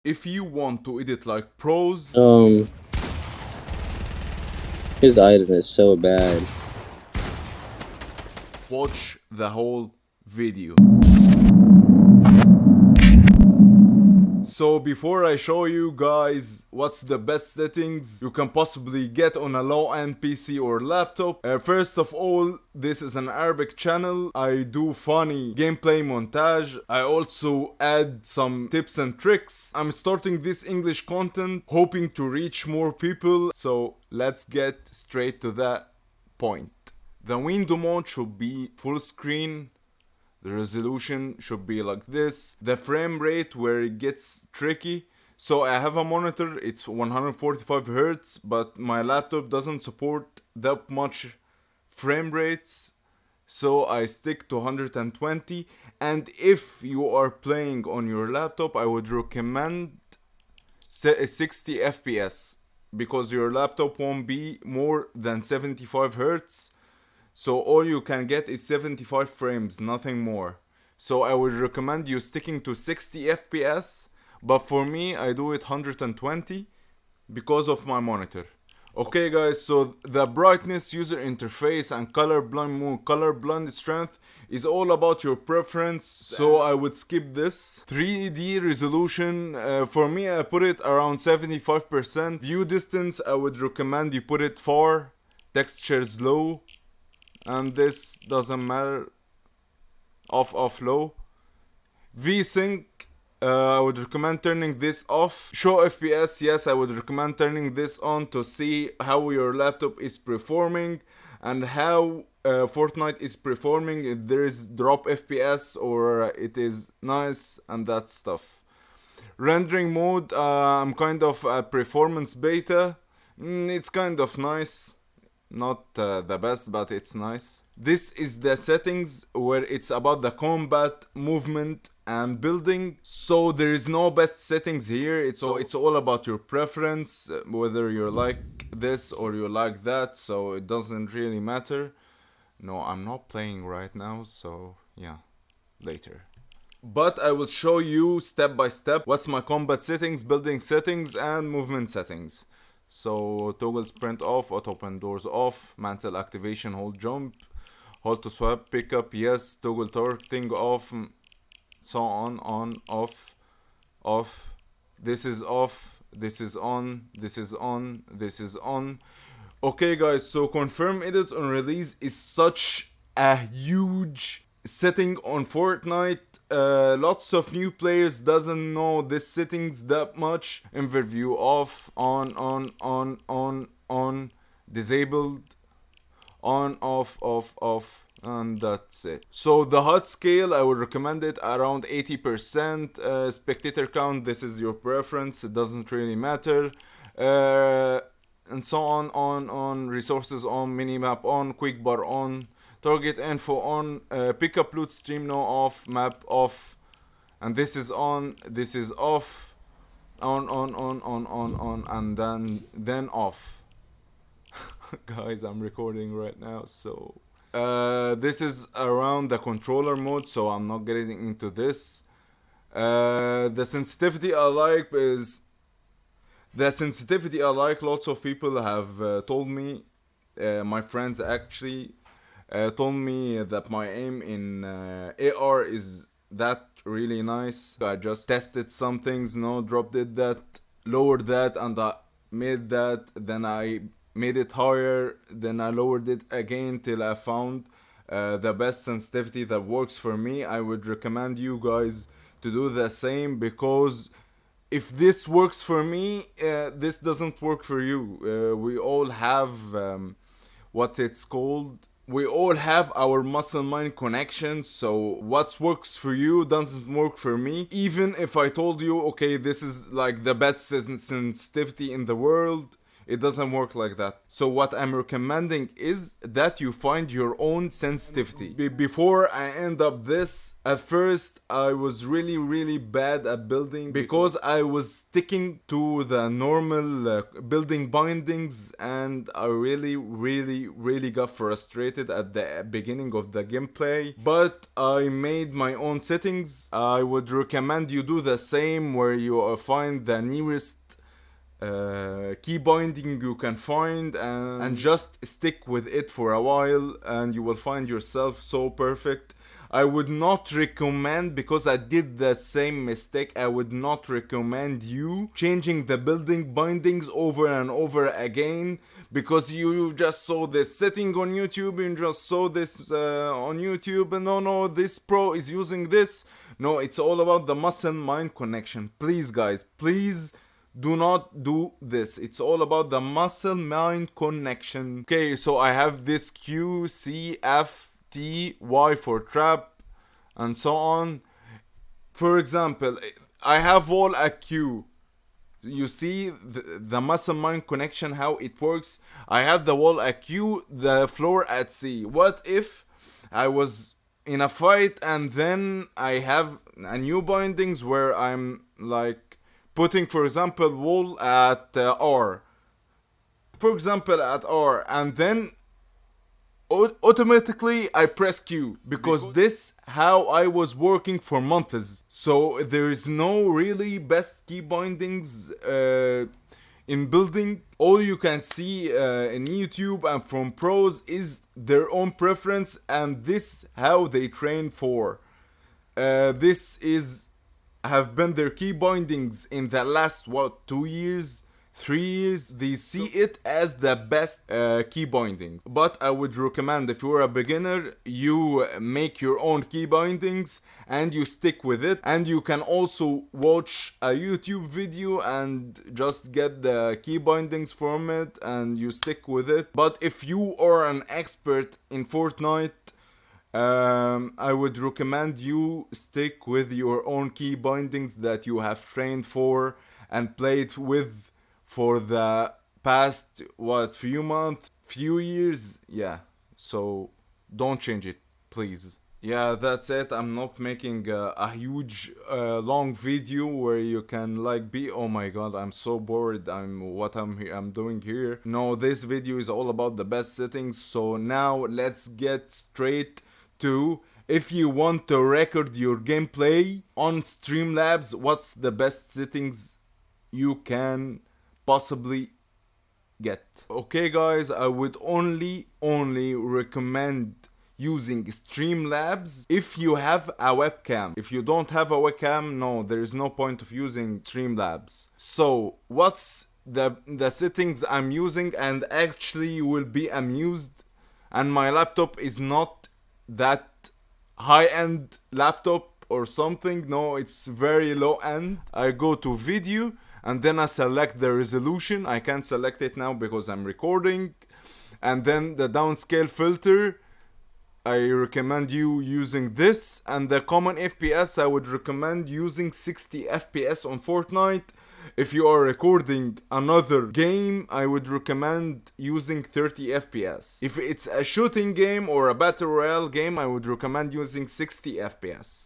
If you want to edit like pros, His item is so bad. watch the whole video. So before I show you guys what's the best settings you can possibly get on a low-end PC or laptop, first of all, this is an Arabic channel. I do funny gameplay montage. I also add some tips and tricks. I'm starting this English content hoping to reach more people, so let's get straight to that point. The window mode should be full screen. The resolution should be like this. The frame rate where it gets tricky. So I have a monitor, it's 145 Hz, but my laptop doesn't support that much frame rates. So I stick to 120. And if you are playing on your laptop, I would recommend 60 FPS because your laptop won't be more than 75 Hz. So all you can get is 75 frames, nothing more. So I would recommend you sticking to 60 FPS, but for me I do it 120 because of my monitor. Okay guys, so the brightness, user interface and colorblind mode, colorblind strength is all about your preference, so I would skip this. 3D resolution, for me I put it around 75%. View distance, I would recommend you put it far. Textures low, and this doesn't matter, off low. Vsync, I would recommend turning this off. Show FPS, yes, I would recommend turning this on to see how your laptop is performing and how Fortnite is performing, if there is drop FPS or it is nice and that stuff. Rendering mode, I'm kind of a performance beta. It's kind of nice. Not the best, but it's nice. This is the settings where it's about the combat, movement, and building. So there is no best settings here. It's all about your preference, whether you like this or you like that. So it doesn't really matter. No, I'm not playing right now. So yeah, later. But I will show you step by step what's my combat settings, building settings, and movement settings. So toggle sprint off, auto open doors off, mantle activation, hold jump, hold to swap, pick up, yes, toggle targeting off, so on, off, off, this is off, this is on, this is on, this is on. Okay guys, so confirm edit on release is such a huge setting on Fortnite. Lots of new players doesn't know this settings that much. Overview off, on, disabled, on, off, and that's it. So the HUD scale, I would recommend it around 80%. Spectator count, this is your preference, it doesn't really matter. And so on, resources on, minimap on, quick bar on, target info on, pickup loot stream no off, map off, and this is on, this is off, on, and then off. Guys, I'm recording right now, so this is around the controller mode, so I'm not getting into this. The sensitivity I like is lots of people have told me, my friends actually told me that my aim in AR is that really nice. I just tested some things, dropped it that, lowered that, and I made that, then I made it higher, then I lowered it again till I found the best sensitivity that works for me. I would recommend you guys to do the same, because if this works for me, this doesn't work for you. We all have what it's called. We all have our muscle mind connection, so what works for you doesn't work for me. Even if I told you, okay, this is like the best sensitivity in the world, It doesn't work like that. So what I'm recommending is that you find your own sensitivity. Before I end up this, at first I was really bad at building because I was sticking to the normal building bindings, and I really got frustrated at the beginning of the gameplay. But I made my own settings. I would recommend you do the same, where you find the nearest key binding you can find, and just stick with it for a while, and you will find yourself so perfect. I would not recommend, because I did the same mistake, I would not recommend you changing the building bindings over and over again, because you just saw this setting on YouTube, and just saw this on YouTube, and no, this pro is using this. No, it's all about the muscle-mind connection. Please guys, please do not do this. It's all about the muscle-mind connection. Okay, so I have this Q, C, F, T, Y for trap, and so on. For example, I have wall at Q. You see the muscle-mind connection, how it works. I have the wall at Q, the floor at C. What if I was in a fight and then I have a new bindings where I'm like putting, for example, wall at R. For example, at R, and then automatically I press Q, because this how I was working for months. So there is no really best key bindings in building. All you can see in YouTube and from pros is their own preference, and this how they train for. This is have been their key bindings in the last 2 years, 3 years. They see it as the best key bindings. But I would recommend, if you're a beginner, you make your own key bindings and you stick with it. And you can also watch a YouTube video and just get the key bindings from it and you stick with it. But if you are an expert in Fortnite, I would recommend you stick with your own key bindings that you have trained for and played with for the past few months, few years. Yeah, so don't change it, please. Yeah, that's it. I'm not making a huge long video where you can like be, oh my god, I'm so bored, I'm doing here. No, this video is all about the best settings. So now let's get straight to, if you want to record your gameplay on Streamlabs, what's the best settings you can possibly get. Okay guys, I would only recommend using Streamlabs if you have a webcam. If you don't have a webcam, no, there is no point of using Streamlabs. So what's the settings I'm using, and actually you will be amused, and my laptop is not that high-end laptop or something. No, it's very low-end. I go to video and then I select the resolution. I can't select it now because I'm recording. And then the downscale filter, I recommend you using this. And the common FPS, I would recommend using 60 FPS on Fortnite. If you are recording another game, I would recommend using 30 FPS. If it's a shooting game or a battle royale game, I would recommend using 60 FPS.